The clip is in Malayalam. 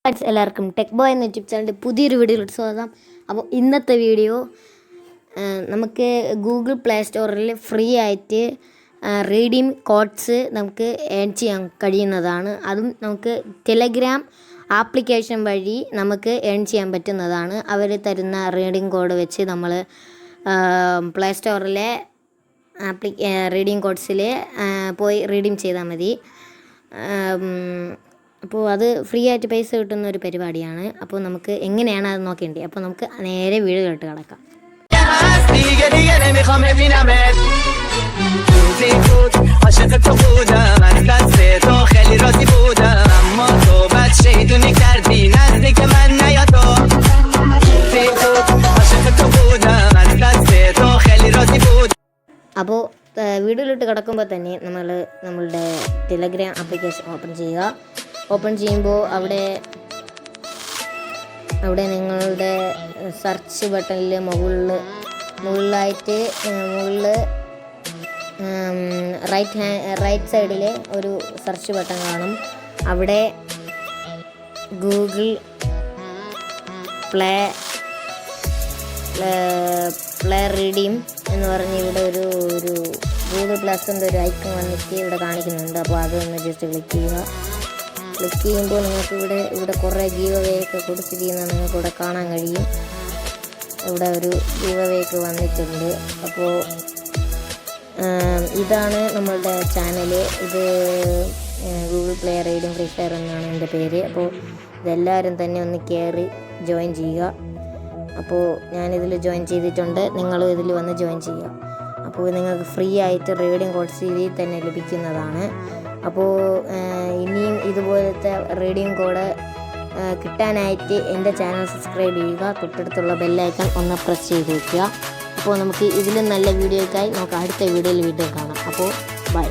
എല്ലാവർക്കും ടെക് ബോയ് എന്ന യൂട്യൂബ് ചാനലിൻ്റെ പുതിയൊരു വീഡിയോയിലോട്ട് സ്വാഗതം. അപ്പോൾ ഇന്നത്തെ വീഡിയോ നമുക്ക് ഗൂഗിൾ പ്ലേ സ്റ്റോറിൽ ഫ്രീ ആയിട്ട് റീഡീം കോഡ്സ് നമുക്ക് ഏൺ ചെയ്യാൻ കഴിയുന്നതാണ്. അതും നമുക്ക് ടെലഗ്രാം ആപ്ലിക്കേഷൻ വഴി നമുക്ക് ഏൺ ചെയ്യാൻ പറ്റുന്നതാണ്. അവർ തരുന്ന റീഡിംഗ് കോഡ് വെച്ച് നമ്മൾ പ്ലേ സ്റ്റോറിലെ റീഡിംഗ് കോഡ്സിൽ പോയി റീഡീം ചെയ്താൽ മതി. അപ്പോൾ അത് ഫ്രീ ആയിട്ട് പൈസ കിട്ടുന്ന ഒരു പരിപാടിയാണ്. അപ്പോൾ നമുക്ക് എങ്ങനെയാണ് അത് നോക്കേണ്ടത്? അപ്പോൾ നമുക്ക് നേരെ വീഡിയോയിലോട്ട് കിടക്കാം. അപ്പോൾ വീഡിയോയിലോട്ട് കിടക്കുമ്പോൾ തന്നെ നമ്മളുടെ ടെലഗ്രാം ആപ്ലിക്കേഷൻ ഓപ്പൺ ചെയ്യുമ്പോൾ അവിടെ നിങ്ങളുടെ സെർച്ച് ബട്ടണിൽ മുകളിൽ റൈറ്റ് സൈഡിൽ ഒരു സെർച്ച് ബട്ടൺ കാണും. അവിടെ ഗൂഗിൾ പ്ലേ റീഡീം എന്ന് പറഞ്ഞ് ഇവിടെ ഒരു ഗൂഗിൾ പ്ലസിൻ്റെ ഒരു ഐക്കൺ വന്നിട്ട് ഇവിടെ കാണിക്കുന്നുണ്ട്. അപ്പോൾ അതൊന്ന് ജസ്റ്റ് ക്ലിക്ക് ചെയ്യുമ്പോൾ നിങ്ങൾക്ക് ഇവിടെ കുറേ ഗീവവേ ഒക്കെ കൊടുത്തിരിക്കുന്നത് നിങ്ങൾക്ക് ഇവിടെ കാണാൻ കഴിയും. ഇവിടെ ഒരു ഗീവവേ ഒക്കെ വന്നിട്ടുണ്ട്. അപ്പോൾ ഇതാണ് നമ്മളുടെ ചാനൽ. ഇത് Google play reading free fire എന്നാണ് എൻ്റെ പേര്. അപ്പോൾ ഇതെല്ലാവരും തന്നെ ഒന്ന് കയറി ജോയിൻ ചെയ്യുക. അപ്പോൾ ഞാനിതിൽ ജോയിൻ ചെയ്തിട്ടുണ്ട്, നിങ്ങളും ഇതിൽ വന്ന് ജോയിൻ ചെയ്യുക. അപ്പോൾ നിങ്ങൾക്ക് ഫ്രീ ആയിട്ട് റീഡിംഗ് കോഡ്സ് ഇതിൽ തന്നെ ലഭിക്കുന്നതാണ്. അപ്പോൾ ഇനിയും ഇതുപോലത്തെ റീഡിംഗ് കോഡ് കിട്ടാനായിട്ട് എൻ്റെ ചാനൽ സബ്സ്ക്രൈബ് ചെയ്യുക. തൊട്ടടുത്തുള്ള ബെല്ലൈക്കൺ ഒന്ന് പ്രസ് ചെയ്ത് വയ്ക്കുക. അപ്പോൾ നമുക്ക് ഇതിലും നല്ല വീഡിയോയ്ക്കായി നമുക്ക് അടുത്ത വീഡിയോയിൽ കാണാം. അപ്പോൾ ബൈ.